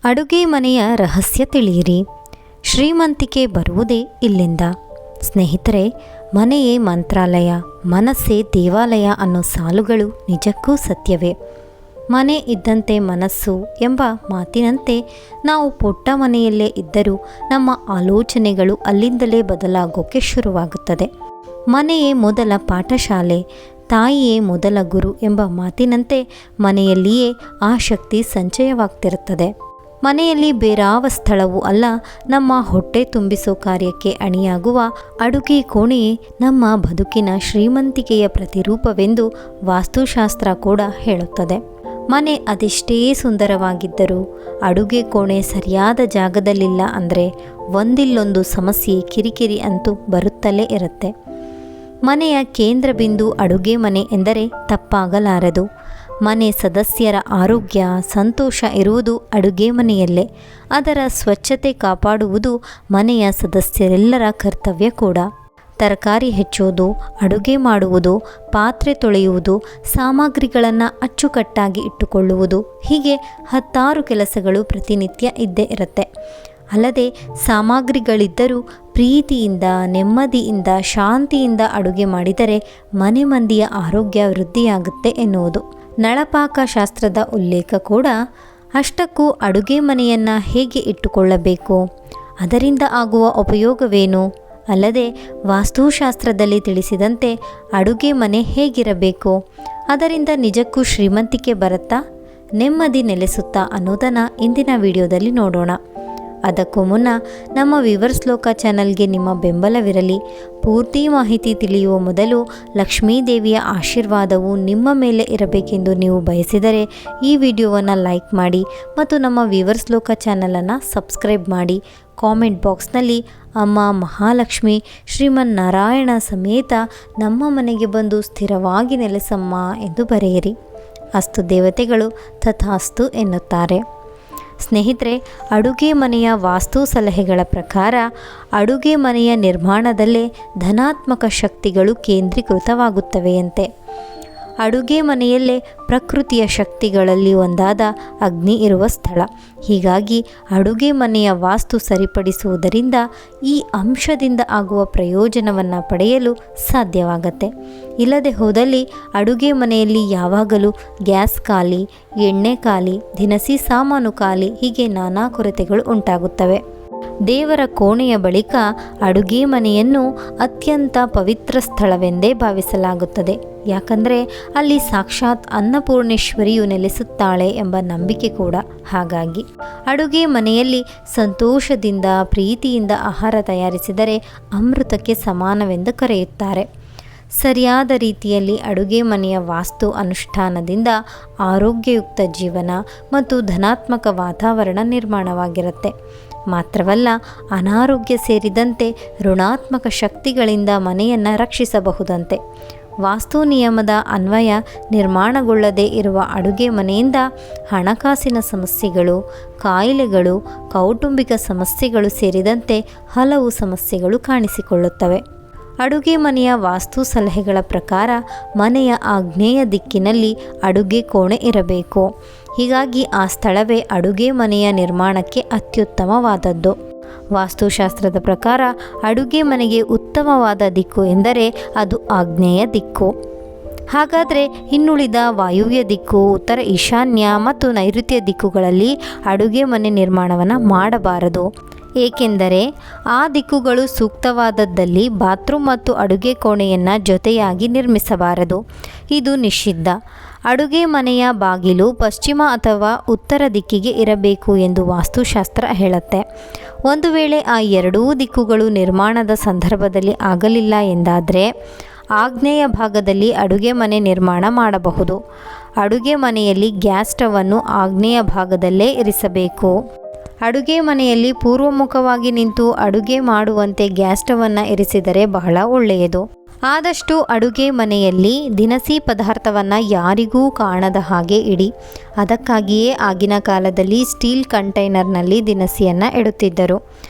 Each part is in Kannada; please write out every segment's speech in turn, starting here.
ಅಡುಗೆ ಮನೆಯ ರಹಸ್ಯ ತಿಳಿಯಿರಿ. ಶ್ರೀಮಂತಿಕೆ ಬರುವುದೇ ಇಲ್ಲಿಂದ. ಸ್ನೇಹಿತರೆ, ಮನೆಯೇ ಮಂತ್ರಾಲಯ, ಮನಸ್ಸೇ ದೇವಾಲಯ ಅನ್ನೋ ಸಾಲುಗಳು ನಿಜಕ್ಕೂ ಸತ್ಯವೇ. ಮನೆ ಇದ್ದಂತೆ ಮನಸ್ಸು ಎಂಬ ಮಾತಿನಂತೆ ನಾವು ಪುಟ್ಟ ಮನೆಯಲ್ಲೇ ಇದ್ದರೂ ನಮ್ಮ ಆಲೋಚನೆಗಳು ಅಲ್ಲಿಂದಲೇ ಬದಲಾಗೋಕ್ಕೆ ಶುರುವಾಗುತ್ತದೆ. ಮನೆಯೇ ಮೊದಲ ಪಾಠಶಾಲೆ, ತಾಯಿಯೇ ಮೊದಲ ಗುರು ಎಂಬ ಮಾತಿನಂತೆ ಮನೆಯಲ್ಲಿಯೇ ಆ ಶಕ್ತಿ ಸಂಚಯವಾಗ್ತಿರುತ್ತದೆ. ಮನೆಯಲ್ಲಿ ಬೇರಾವ ಸ್ಥಳವೂ ಅಲ್ಲ, ನಮ್ಮ ಹೊಟ್ಟೆ ತುಂಬಿಸೋ ಕಾರ್ಯಕ್ಕೆ ಅಣಿಯಾಗುವ ಅಡುಗೆ ಕೋಣೆಯೇ ನಮ್ಮ ಬದುಕಿನ ಶ್ರೀಮಂತಿಕೆಯ ಪ್ರತಿರೂಪವೆಂದು ವಾಸ್ತುಶಾಸ್ತ್ರ ಕೂಡ ಹೇಳುತ್ತದೆ. ಮನೆ ಅದೆಷ್ಟೇ ಸುಂದರವಾಗಿದ್ದರೂ ಅಡುಗೆ ಕೋಣೆ ಸರಿಯಾದ ಜಾಗದಲ್ಲಿಲ್ಲ ಅಂದರೆ ಒಂದಿಲ್ಲೊಂದು ಸಮಸ್ಯೆ, ಕಿರಿಕಿರಿ ಅಂತೂ ಬರುತ್ತಲೇ ಇರುತ್ತೆ. ಮನೆಯ ಕೇಂದ್ರ ಬಿಂದು ಅಡುಗೆ ಮನೆ ಎಂದರೆ ತಪ್ಪಾಗಲಾರದು. ಮನೆ ಸದಸ್ಯರ ಆರೋಗ್ಯ, ಸಂತೋಷ ಇರುವುದು ಅಡುಗೆ ಮನೆಯಲ್ಲೇ. ಅದರ ಸ್ವಚ್ಛತೆ ಕಾಪಾಡುವುದು ಮನೆಯ ಸದಸ್ಯರೆಲ್ಲರ ಕರ್ತವ್ಯ ಕೂಡ. ತರಕಾರಿ ಹೆಚ್ಚೋದು, ಅಡುಗೆ ಮಾಡುವುದು, ಪಾತ್ರೆ ತೊಳೆಯುವುದು, ಸಾಮಗ್ರಿಗಳನ್ನು ಅಚ್ಚುಕಟ್ಟಾಗಿ ಇಟ್ಟುಕೊಳ್ಳುವುದು, ಹೀಗೆ 10 ಕೆಲಸಗಳು ಪ್ರತಿನಿತ್ಯ ಇದ್ದೇ ಇರುತ್ತೆ. ಅಲ್ಲದೆ ಸಾಮಗ್ರಿಗಳಿದ್ದರೂ ಪ್ರೀತಿಯಿಂದ, ನೆಮ್ಮದಿಯಿಂದ, ಶಾಂತಿಯಿಂದ ಅಡುಗೆ ಮಾಡಿದರೆ ಮನೆ ಮಂದಿಯ ಆರೋಗ್ಯ ವೃದ್ಧಿಯಾಗುತ್ತೆ ಎನ್ನುವುದು ನಳಪಾಕ ಶಾಸ್ತ್ರದ ಉಲ್ಲೇಖ ಕೂಡ. ಅಷ್ಟಕ್ಕೂ ಅಡುಗೆ ಮನೆಯನ್ನು ಹೇಗೆ ಇಟ್ಟುಕೊಳ್ಳಬೇಕು, ಅದರಿಂದ ಆಗುವ ಉಪಯೋಗವೇನು? ಅಲ್ಲದೆ ವಾಸ್ತುಶಾಸ್ತ್ರದಲ್ಲಿ ತಿಳಿಸಿದಂತೆ ಅಡುಗೆ ಮನೆ ಹೇಗಿರಬೇಕು, ಅದರಿಂದ ನಿಜಕ್ಕೂ ಶ್ರೀಮಂತಿಕೆ ಬರುತ್ತಾ, ನೆಮ್ಮದಿ ನೆಲೆಸುತ್ತಾ ಅನ್ನೋದನ್ನು ಇಂದಿನ ವಿಡಿಯೋದಲ್ಲಿ ನೋಡೋಣ. ಅದಕ್ಕೂ ಮುನ್ನ ನಮ್ಮ ವಿವರ್ಸ್ ಲೋಕ ಚಾನಲ್ಗೆ ನಿಮ್ಮ ಬೆಂಬಲವಿರಲಿ. ಪೂರ್ತಿ ಮಾಹಿತಿ ತಿಳಿಯುವ ಮೊದಲು ಲಕ್ಷ್ಮೀ ದೇವಿಯ ಆಶೀರ್ವಾದವು ನಿಮ್ಮ ಮೇಲೆ ಇರಬೇಕೆಂದು ನೀವು ಬಯಸಿದರೆ ಈ ವಿಡಿಯೋವನ್ನು ಲೈಕ್ ಮಾಡಿ ಮತ್ತು ನಮ್ಮ ವಿವರ್ಸ್ ಲೋಕ ಚಾನಲನ್ನು ಸಬ್ಸ್ಕ್ರೈಬ್ ಮಾಡಿ. ಕಾಮೆಂಟ್ ಬಾಕ್ಸ್ನಲ್ಲಿ ಅಮ್ಮ ಮಹಾಲಕ್ಷ್ಮಿ ಶ್ರೀಮನ್ನಾರಾಯಣ ಸಮೇತ ನಮ್ಮ ಮನೆಗೆ ಬಂದು ಸ್ಥಿರವಾಗಿ ನೆಲೆಸಮ್ಮ ಎಂದು ಬರೆಯಿರಿ. ಅಸ್ತು ದೇವತೆಗಳು ತಥಾಸ್ತು ಎನ್ನುತ್ತಾರೆ. ಸ್ನೇಹಿತರೆ, ಅಡುಗೆ ಮನೆಯ ವಾಸ್ತು ಸಲಹೆಗಳ ಪ್ರಕಾರ ಅಡುಗೆ ಮನೆಯ ನಿರ್ಮಾಣದಲ್ಲೇ ಧನಾತ್ಮಕ ಶಕ್ತಿಗಳು ಕೇಂದ್ರೀಕೃತವಾಗುತ್ತವೆಯಂತೆ. ಅಡುಗೆ ಮನೆಯಲ್ಲೇ ಪ್ರಕೃತಿಯ ಶಕ್ತಿಗಳಲ್ಲಿ ಒಂದಾದ ಅಗ್ನಿ ಇರುವ ಸ್ಥಳ. ಹೀಗಾಗಿ ಅಡುಗೆ ಮನೆಯ ವಾಸ್ತು ಸರಿಪಡಿಸುವುದರಿಂದ ಈ ಅಂಶದಿಂದ ಆಗುವ ಪ್ರಯೋಜನವನ್ನು ಪಡೆಯಲು ಸಾಧ್ಯವಾಗತ್ತೆ. ಇಲ್ಲದೆ ಹೋದಲ್ಲಿ ಅಡುಗೆ ಮನೆಯಲ್ಲಿ ಯಾವಾಗಲೂ ಗ್ಯಾಸ್ ಖಾಲಿ, ಎಣ್ಣೆ ಖಾಲಿ, ದಿನಸಿ ಸಾಮಾನು ಖಾಲಿ, ಹೀಗೆ ನಾನಾ ಕೊರತೆಗಳು ಉಂಟಾಗುತ್ತವೆ. ದೇವರ ಕೋಣೆಯ ಬಳಿಕ ಅಡುಗೆ ಮನೆಯನ್ನು ಅತ್ಯಂತ ಪವಿತ್ರ ಸ್ಥಳವೆಂದೇ ಭಾವಿಸಲಾಗುತ್ತದೆ. ಯಾಕಂದರೆ ಅಲ್ಲಿ ಸಾಕ್ಷಾತ್ ಅನ್ನಪೂರ್ಣೇಶ್ವರಿಯು ನೆಲೆಸುತ್ತಾಳೆ ಎಂಬ ನಂಬಿಕೆ ಕೂಡ. ಹಾಗಾಗಿ ಅಡುಗೆ ಮನೆಯಲ್ಲಿ ಸಂತೋಷದಿಂದ, ಪ್ರೀತಿಯಿಂದ ಆಹಾರ ತಯಾರಿಸಿದರೆ ಅಮೃತಕ್ಕೆ ಸಮಾನವೆಂದು ಕರೆಯುತ್ತಾರೆ. ಸರಿಯಾದ ರೀತಿಯಲ್ಲಿ ಅಡುಗೆ ಮನೆಯ ವಾಸ್ತು ಅನುಷ್ಠಾನದಿಂದ ಆರೋಗ್ಯಯುಕ್ತ ಜೀವನ ಮತ್ತು ಧನಾತ್ಮಕ ವಾತಾವರಣ ನಿರ್ಮಾಣವಾಗಿರುತ್ತೆ. ಮಾತ್ರವಲ್ಲ, ಅನಾರೋಗ್ಯ ಸೇರಿದಂತೆ ಋಣಾತ್ಮಕ ಶಕ್ತಿಗಳಿಂದ ಮನೆಯನ್ನು ರಕ್ಷಿಸಬಹುದಂತೆ. ವಾಸ್ತು ನಿಯಮದ ಅನ್ವಯ ನಿರ್ಮಾಣಗೊಳ್ಳದೇ ಇರುವ ಅಡುಗೆ ಮನೆಯಿಂದ ಹಣಕಾಸಿನ ಸಮಸ್ಯೆಗಳು, ಕಾಯಿಲೆಗಳು, ಕೌಟುಂಬಿಕ ಸಮಸ್ಯೆಗಳು ಸೇರಿದಂತೆ ಹಲವು ಸಮಸ್ಯೆಗಳು ಕಾಣಿಸಿಕೊಳ್ಳುತ್ತವೆ. ಅಡುಗೆ ಮನೆಯ ವಾಸ್ತು ಸಲಹೆಗಳ ಪ್ರಕಾರ ಮನೆಯ ಆಗ್ನೇಯ ದಿಕ್ಕಿನಲ್ಲಿ ಅಡುಗೆ ಕೋಣೆ ಇರಬೇಕು. ಹೀಗಾಗಿ ಆ ಸ್ಥಳವೇ ಅಡುಗೆ ಮನೆಯ ನಿರ್ಮಾಣಕ್ಕೆ ಅತ್ಯುತ್ತಮವಾದದ್ದು. ವಾಸ್ತುಶಾಸ್ತ್ರದ ಪ್ರಕಾರ ಅಡುಗೆ ಮನೆಗೆ ಉತ್ತಮವಾದ ದಿಕ್ಕು ಎಂದರೆ ಅದು ಆಗ್ನೇಯ ದಿಕ್ಕು. ಹಾಗಾದರೆ ಇನ್ನುಳಿದ ವಾಯುವ್ಯ ದಿಕ್ಕು, ಉತ್ತರ ಈಶಾನ್ಯ ಮತ್ತು ನೈಋತ್ಯ ದಿಕ್ಕುಗಳಲ್ಲಿ ಅಡುಗೆ ಮನೆ ನಿರ್ಮಾಣವನ್ನು ಮಾಡಬಾರದು. ಏಕೆಂದರೆ ಆ ದಿಕ್ಕುಗಳು ಸೂಕ್ತವಾದದ್ದಲ್ಲಿ ಬಾತ್ರೂಮ್ ಮತ್ತು ಅಡುಗೆ ಕೋಣೆಯನ್ನು ಜೊತೆಯಾಗಿ ನಿರ್ಮಿಸಬಾರದು. ಇದು ನಿಷಿದ್ಧ. ಅಡುಗೆ ಮನೆಯ ಬಾಗಿಲು ಪಶ್ಚಿಮ ಅಥವಾ ಉತ್ತರ ದಿಕ್ಕಿಗೆ ಇರಬೇಕು ಎಂದು ವಾಸ್ತುಶಾಸ್ತ್ರ ಹೇಳುತ್ತೆ. ಒಂದು ವೇಳೆ ಆ ಎರಡೂ ದಿಕ್ಕುಗಳು ನಿರ್ಮಾಣದ ಸಂದರ್ಭದಲ್ಲಿ ಆಗಲಿಲ್ಲ ಎಂದಾದರೆ ಆಗ್ನೇಯ ಭಾಗದಲ್ಲಿ ಅಡುಗೆ ಮನೆ ನಿರ್ಮಾಣ ಮಾಡಬಹುದು. ಅಡುಗೆ ಮನೆಯಲ್ಲಿ ಗ್ಯಾಸ್ ಸ್ಟವನ್ನು ಆಗ್ನೇಯ ಭಾಗದಲ್ಲೇ ಇರಿಸಬೇಕು. ಅಡುಗೆ ಮನೆಯಲ್ಲಿ ಪೂರ್ವಮುಖವಾಗಿ ನಿಂತು ಅಡುಗೆ ಮಾಡುವಂತೆ ಗ್ಯಾಸ್ ಸ್ಟವನ್ನು ಇರಿಸಿದರೆ ಬಹಳ ಒಳ್ಳೆಯದು. ಆದಷ್ಟು ಅಡುಗೆ ಮನೆಯಲ್ಲಿ ದಿನಸಿ ಪದಾರ್ಥವನ್ನು ಯಾರಿಗೂ ಕಾಣದ ಹಾಗೆ ಇಡಿ. ಅದಕ್ಕಾಗಿಯೇ ಆಗಿನ ಕಾಲದಲ್ಲಿ ಸ್ಟೀಲ್ ಕಂಟೈನರ್ನಲ್ಲಿ ದಿನಸಿಯನ್ನು ಇಡುತ್ತಿದ್ದರು.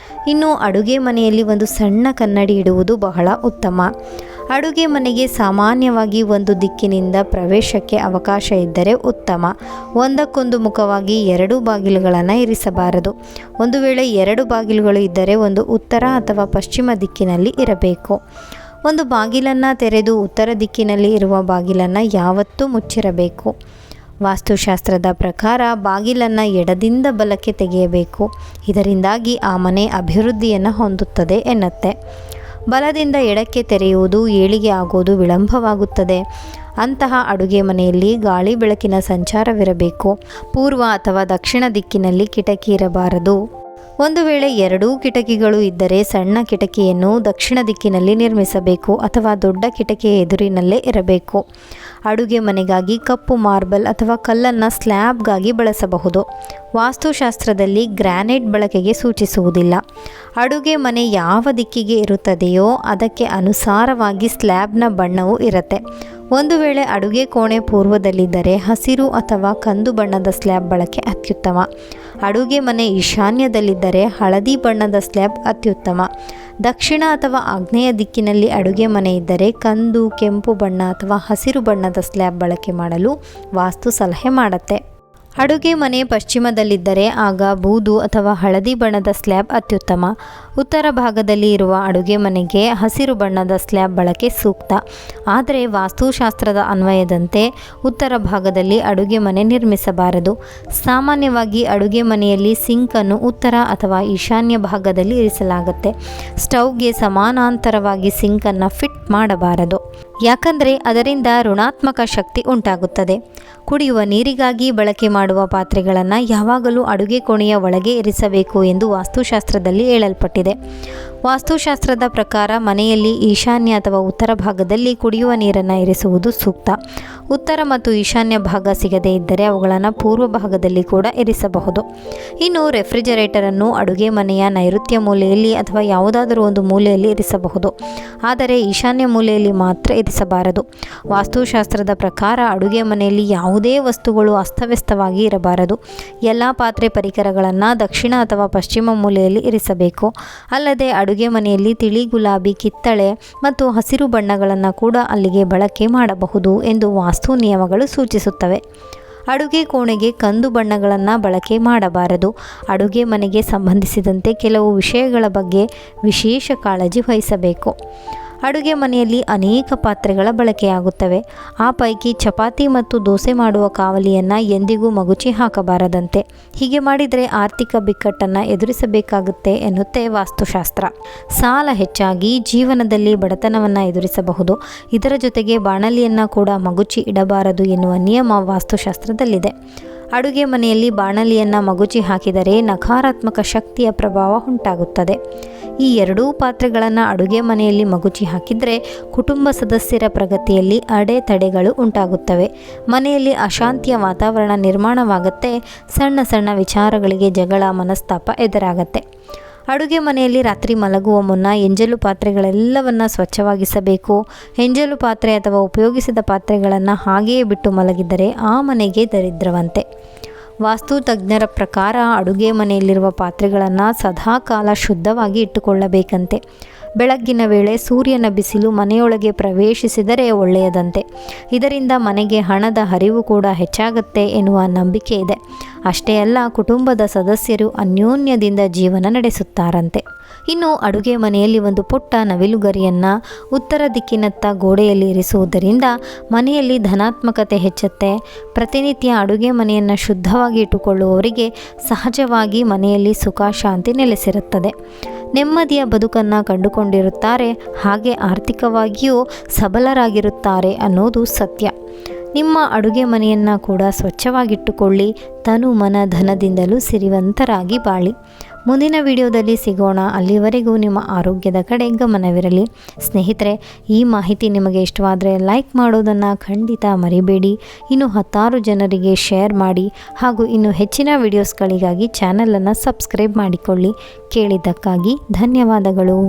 ಇನ್ನು ಅಡುಗೆ ಮನೆಯಲ್ಲಿ ಒಂದು ಸಣ್ಣ ಕನ್ನಡಿ ಇಡುವುದು ಬಹಳ ಉತ್ತಮ. ಅಡುಗೆ ಮನೆಗೆ ಸಾಮಾನ್ಯವಾಗಿ ಒಂದು ದಿಕ್ಕಿನಿಂದ ಪ್ರವೇಶಕ್ಕೆ ಅವಕಾಶ ಇದ್ದರೆ ಉತ್ತಮ. ಒಂದಕ್ಕೊಂದು ಮುಖವಾಗಿ 2 ಬಾಗಿಲುಗಳನ್ನು ಇರಿಸಬಾರದು. ಒಂದು ವೇಳೆ 2 ಬಾಗಿಲುಗಳು ಇದ್ದರೆ ಒಂದು ಉತ್ತರ ಅಥವಾ ಪಶ್ಚಿಮ ದಿಕ್ಕಿನಲ್ಲಿ ಇರಬೇಕು. ಒಂದು ಬಾಗಿಲನ್ನು ತೆರೆದು ಉತ್ತರ ದಿಕ್ಕಿನಲ್ಲಿ ಇರುವ ಬಾಗಿಲನ್ನು ಯಾವತ್ತೂ ಮುಚ್ಚಿರಬೇಕು. ವಾಸ್ತುಶಾಸ್ತ್ರದ ಪ್ರಕಾರ ಬಾಗಿಲನ್ನು ಎಡದಿಂದ ಬಲಕ್ಕೆ ತೆಗೆಯಬೇಕು. ಇದರಿಂದಾಗಿ ಆ ಮನೆ ಅಭಿವೃದ್ಧಿಯನ್ನು ಹೊಂದುತ್ತದೆ ಎನ್ನುತ್ತೆ. ಬಲದಿಂದ ಎಡಕ್ಕೆ ತೆರೆಯುವುದು ಏಳಿಗೆ ಆಗುವುದು ವಿಳಂಬವಾಗುತ್ತದೆ. ಅಂತಹ ಅಡುಗೆ ಮನೆಯಲ್ಲಿ ಗಾಳಿ ಬೆಳಕಿನ ಸಂಚಾರವಿರಬೇಕು. ಪೂರ್ವ ಅಥವಾ ದಕ್ಷಿಣ ದಿಕ್ಕಿನಲ್ಲಿ ಕಿಟಕಿ ಇರಬಾರದು. ಒಂದು ವೇಳೆ 2 ಕಿಟಕಿಗಳು ಇದ್ದರೆ ಸಣ್ಣ ಕಿಟಕಿಯನ್ನು ದಕ್ಷಿಣ ದಿಕ್ಕಿನಲ್ಲಿ ನಿರ್ಮಿಸಬೇಕು ಅಥವಾ ದೊಡ್ಡ ಕಿಟಕಿಯ ಎದುರಿನಲ್ಲೇ ಇರಬೇಕು. ಅಡುಗೆ ಮನೆಗಾಗಿ ಕಪ್ಪು ಮಾರ್ಬಲ್ ಅಥವಾ ಕಲ್ಲನ್ನು ಸ್ಲ್ಯಾಬ್ಗಾಗಿ ಬಳಸಬಹುದು. ವಾಸ್ತುಶಾಸ್ತ್ರದಲ್ಲಿ ಗ್ರಾನೈಟ್ ಬಳಕೆಗೆ ಸೂಚಿಸುವುದಿಲ್ಲ. ಅಡುಗೆ ಮನೆ ಯಾವ ದಿಕ್ಕಿಗೆ ಇರುತ್ತದೆಯೋ ಅದಕ್ಕೆ ಅನುಸಾರವಾಗಿ ಸ್ಲ್ಯಾಬ್ನ ಬಣ್ಣವೂ ಇರುತ್ತೆ. ಒಂದು ವೇಳೆ ಅಡುಗೆ ಕೋಣೆ ಪೂರ್ವದಲ್ಲಿದ್ದರೆ ಹಸಿರು ಅಥವಾ ಕಂದು ಬಣ್ಣದ ಸ್ಲ್ಯಾಬ್ ಬಳಕೆ ಅತ್ಯುತ್ತಮ. ಅಡುಗೆ ಮನೆ ಈಶಾನ್ಯದಲ್ಲಿದ್ದರೆ ಹಳದಿ ಬಣ್ಣದ ಸ್ಲ್ಯಾಬ್ ಅತ್ಯುತ್ತಮ. ದಕ್ಷಿಣ ಅಥವಾ ಆಗ್ನೇಯ ದಿಕ್ಕಿನಲ್ಲಿ ಅಡುಗೆ ಮನೆ ಇದ್ದರೆ ಕಂದು, ಕೆಂಪು ಬಣ್ಣ ಅಥವಾ ಹಸಿರು ಬಣ್ಣದ ಸ್ಲ್ಯಾಬ್ ಬಳಕೆ ಮಾಡಲು ವಾಸ್ತು ಸಲಹೆ ಮಾಡುತ್ತೆ. ಅಡುಗೆ ಮನೆ ಪಶ್ಚಿಮದಲ್ಲಿದ್ದರೆ ಆಗ ಬೂದು ಅಥವಾ ಹಳದಿ ಬಣ್ಣದ ಸ್ಲ್ಯಾಬ್ ಅತ್ಯುತ್ತಮ. ಉತ್ತರ ಭಾಗದಲ್ಲಿ ಇರುವ ಅಡುಗೆ ಮನೆಗೆ ಹಸಿರು ಬಣ್ಣದ ಸ್ಲ್ಯಾಬ್ ಬಳಕೆ ಸೂಕ್ತ. ಆದರೆ ವಾಸ್ತುಶಾಸ್ತ್ರದ ಅನ್ವಯದಂತೆ ಉತ್ತರ ಭಾಗದಲ್ಲಿ ಅಡುಗೆ ಮನೆ ನಿರ್ಮಿಸಬಾರದು. ಸಾಮಾನ್ಯವಾಗಿ ಅಡುಗೆ ಮನೆಯಲ್ಲಿ ಸಿಂಕನ್ನು ಉತ್ತರ ಅಥವಾ ಈಶಾನ್ಯ ಭಾಗದಲ್ಲಿ ಇರಿಸಲಾಗುತ್ತೆ. ಸ್ಟವ್ಗೆ ಸಮಾನಾಂತರವಾಗಿ ಸಿಂಕನ್ನು ಫಿಟ್ ಮಾಡಬಾರದು. ಯಾಕಂದರೆ ಅದರಿಂದ ಋಣಾತ್ಮಕ ಶಕ್ತಿ ಉಂಟಾಗುತ್ತದೆ. ಕುಡಿಯುವ ನೀರಿಗಾಗಿ ಬಳಕೆ ಮಾಡುವ ಪಾತ್ರೆಗಳನ್ನು ಯಾವಾಗಲೂ ಅಡುಗೆ ಕೋಣೆಯ ಒಳಗೆ ಇರಿಸಬೇಕು ಎಂದು ವಾಸ್ತುಶಾಸ್ತ್ರದಲ್ಲಿ ಹೇಳಲ್ಪಟ್ಟಿದೆ. ವಾಸ್ತುಶಾಸ್ತ್ರದ ಪ್ರಕಾರ ಮನೆಯಲ್ಲಿ ಈಶಾನ್ಯ ಅಥವಾ ಉತ್ತರ ಭಾಗದಲ್ಲಿ ಕುಡಿಯುವ ನೀರನ್ನು ಇರಿಸುವುದು ಸೂಕ್ತ. ಉತ್ತರ ಮತ್ತು ಈಶಾನ್ಯ ಭಾಗ ಸಿಗದೇ ಇದ್ದರೆ ಅವುಗಳನ್ನು ಪೂರ್ವ ಭಾಗದಲ್ಲಿ ಕೂಡ ಇರಿಸಬಹುದು. ಇನ್ನು ರೆಫ್ರಿಜರೇಟರನ್ನು ಅಡುಗೆ ಮನೆಯ ನೈಋತ್ಯ ಮೂಲೆಯಲ್ಲಿ ಅಥವಾ ಯಾವುದಾದರೂ ಒಂದು ಮೂಲೆಯಲ್ಲಿ ಇರಿಸಬಹುದು. ಆದರೆ ಈಶಾನ್ಯ ಮೂಲೆಯಲ್ಲಿ ಮಾತ್ರ ಇರಿಸಬಾರದು. ವಾಸ್ತುಶಾಸ್ತ್ರದ ಪ್ರಕಾರ ಅಡುಗೆ ಮನೆಯಲ್ಲಿ ಯಾವುದೇ ವಸ್ತುಗಳು ಅಸ್ತವ್ಯಸ್ತವಾಗಿ ಇರಬಾರದು. ಎಲ್ಲ ಪಾತ್ರೆ ಪರಿಕರಗಳನ್ನು ದಕ್ಷಿಣ ಅಥವಾ ಪಶ್ಚಿಮ ಮೂಲೆಯಲ್ಲಿ ಇರಿಸಬೇಕು. ಅಲ್ಲದೆ ಅಡುಗೆ ಮನೆಯಲ್ಲಿ ತಿಳಿ ಗುಲಾಬಿ, ಕಿತ್ತಳೆ ಮತ್ತು ಹಸಿರು ಬಣ್ಣಗಳನ್ನು ಕೂಡ ಅಲ್ಲಿಗೆ ಬಳಕೆ ಮಾಡಬಹುದು ಎಂದು ವಾಸ್ತು ನಿಯಮಗಳು ಸೂಚಿಸುತ್ತವೆ. ಅಡುಗೆ ಕೋಣೆಗೆ ಕಂದು ಬಣ್ಣಗಳನ್ನು ಬಳಕೆ ಮಾಡಬಾರದು. ಅಡುಗೆ ಮನೆಗೆ ಸಂಬಂಧಿಸಿದಂತೆ ಕೆಲವು ವಿಷಯಗಳ ಬಗ್ಗೆ ವಿಶೇಷ ಕಾಳಜಿ ವಹಿಸಬೇಕು. ಅಡುಗೆ ಮನೆಯಲ್ಲಿ ಅನೇಕ ಪಾತ್ರೆಗಳ ಬಳಕೆಯಾಗುತ್ತವೆ. ಆ ಪೈಕಿ ಚಪಾತಿ ಮತ್ತು ದೋಸೆ ಮಾಡುವ ಕಾವಲಿಯನ್ನು ಎಂದಿಗೂ ಮಗುಚಿ ಹಾಕಬಾರದಂತೆ. ಹೀಗೆ ಮಾಡಿದರೆ ಆರ್ಥಿಕ ಬಿಕ್ಕಟ್ಟನ್ನು ಎದುರಿಸಬೇಕಾಗುತ್ತೆ ಎನ್ನುತ್ತೆ ವಾಸ್ತುಶಾಸ್ತ್ರ. ಸಾಲ ಹೆಚ್ಚಾಗಿ ಜೀವನದಲ್ಲಿ ಬಡತನವನ್ನು ಎದುರಿಸಬಹುದು. ಇದರ ಜೊತೆಗೆ ಬಾಣಲಿಯನ್ನು ಕೂಡ ಮಗುಚಿ ಇಡಬಾರದು ಎನ್ನುವ ನಿಯಮ ವಾಸ್ತುಶಾಸ್ತ್ರದಲ್ಲಿದೆ. ಅಡುಗೆ ಮನೆಯಲ್ಲಿ ಬಾಣಲಿಯನ್ನು ಮಗುಚಿ ಹಾಕಿದರೆ ನಕಾರಾತ್ಮಕ ಶಕ್ತಿಯ ಪ್ರಭಾವ ಉಂಟಾಗುತ್ತದೆ. ಈ 2 ಪಾತ್ರೆಗಳನ್ನು ಅಡುಗೆ ಮನೆಯಲ್ಲಿ ಮಗುಚಿ ಹಾಕಿದರೆ ಕುಟುಂಬ ಸದಸ್ಯರ ಪ್ರಗತಿಯಲ್ಲಿ ಅಡೆತಡೆಗಳು ಉಂಟಾಗುತ್ತವೆ. ಮನೆಯಲ್ಲಿ ಅಶಾಂತಿಯ ವಾತಾವರಣ ನಿರ್ಮಾಣವಾಗುತ್ತೆ. ಸಣ್ಣ ಸಣ್ಣ ವಿಚಾರಗಳಿಗೆ ಜಗಳ, ಮನಸ್ತಾಪ ಎದುರಾಗತ್ತೆ. ಅಡುಗೆ ಮನೆಯಲ್ಲಿ ರಾತ್ರಿ ಮಲಗುವ ಮುನ್ನ ಎಂಜಲು ಪಾತ್ರೆಗಳೆಲ್ಲವನ್ನು ಸ್ವಚ್ಛವಾಗಿಸಬೇಕು. ಎಂಜಲು ಪಾತ್ರೆ ಅಥವಾ ಉಪಯೋಗಿಸಿದ ಪಾತ್ರೆಗಳನ್ನು ಹಾಗೆಯೇ ಬಿಟ್ಟು ಮಲಗಿದರೆ ಆ ಮನೆಗೆ ದರಿದ್ರವಂತೆ. ವಾಸ್ತು ತಜ್ಞರ ಪ್ರಕಾರ ಅಡುಗೆ ಮನೆಯಲ್ಲಿರುವ ಪಾತ್ರೆಗಳನ್ನು ಸದಾಕಾಲ ಶುದ್ಧವಾಗಿ ಇಟ್ಟುಕೊಳ್ಳಬೇಕಂತೆ. ಬೆಳಗ್ಗಿನ ವೇಳೆ ಸೂರ್ಯನ ಬಿಸಿಲು ಮನೆಯೊಳಗೆ ಪ್ರವೇಶಿಸಿದರೆ ಒಳ್ಳೆಯದಂತೆ. ಇದರಿಂದ ಮನೆಗೆ ಹಣದ ಹರಿವು ಕೂಡ ಹೆಚ್ಚಾಗುತ್ತೆ ಎನ್ನುವ ನಂಬಿಕೆ ಇದೆ. ಅಷ್ಟೇ ಅಲ್ಲ, ಕುಟುಂಬದ ಸದಸ್ಯರು ಅನ್ಯೋನ್ಯದಿಂದ ಜೀವನ ನಡೆಸುತ್ತಾರಂತೆ. ಇನ್ನು ಅಡುಗೆ ಮನೆಯಲ್ಲಿ ಒಂದು ಪುಟ್ಟ ನವಿಲುಗರಿಯನ್ನು ಉತ್ತರ ದಿಕ್ಕಿನತ್ತ ಗೋಡೆಯಲ್ಲಿ ಇರಿಸುವುದರಿಂದ ಮನೆಯಲ್ಲಿ ಧನಾತ್ಮಕತೆ ಹೆಚ್ಚುತ್ತೆ. ಪ್ರತಿನಿತ್ಯ ಅಡುಗೆ ಮನೆಯನ್ನು ಶುದ್ಧವಾಗಿ ಇಟ್ಟುಕೊಳ್ಳುವವರಿಗೆ ಸಹಜವಾಗಿ ಮನೆಯಲ್ಲಿ ಸುಖ ಶಾಂತಿ ನೆಲೆಸಿರುತ್ತದೆ. ನೆಮ್ಮದಿಯ ಬದುಕನ್ನು ಕಂಡುಕೊಂಡಿರುತ್ತಾರೆ. ಹಾಗೆ ಆರ್ಥಿಕವಾಗಿಯೂ ಸಬಲರಾಗಿರುತ್ತಾರೆ ಅನ್ನೋದು ಸತ್ಯ. ನಿಮ್ಮ ಅಡುಗೆ ಮನೆಯನ್ನು ಕೂಡ ಸ್ವಚ್ಛವಾಗಿಟ್ಟುಕೊಳ್ಳಿ. ತನು ಮನ ಧನದಿಂದಲೂ ಸಿರಿವಂತರಾಗಿ ಬಾಳಿ. ಮುಂದಿನ ವಿಡಿಯೋದಲ್ಲಿ ಸಿಗೋಣ. ಅಲ್ಲಿವರೆಗೂ ನಿಮ್ಮ ಆರೋಗ್ಯದ ಕಡೆ ಗಮನವಿರಲಿ. ಸ್ನೇಹಿತರೆ, ಈ ಮಾಹಿತಿ ನಿಮಗೆ ಇಷ್ಟವಾದರೆ ಲೈಕ್ ಮಾಡೋದನ್ನು ಖಂಡಿತ ಮರಿಬೇಡಿ. ಇನ್ನು 10 ಜನರಿಗೆ ಶೇರ್ ಮಾಡಿ. ಹಾಗೂ ಇನ್ನು ಹೆಚ್ಚಿನ ವಿಡಿಯೋಸ್ಗಳಿಗಾಗಿ ಚಾನಲನ್ನು ಸಬ್ಸ್ಕ್ರೈಬ್ ಮಾಡಿಕೊಳ್ಳಿ. ಕೇಳಿದ್ದಕ್ಕಾಗಿ ಧನ್ಯವಾದಗಳು.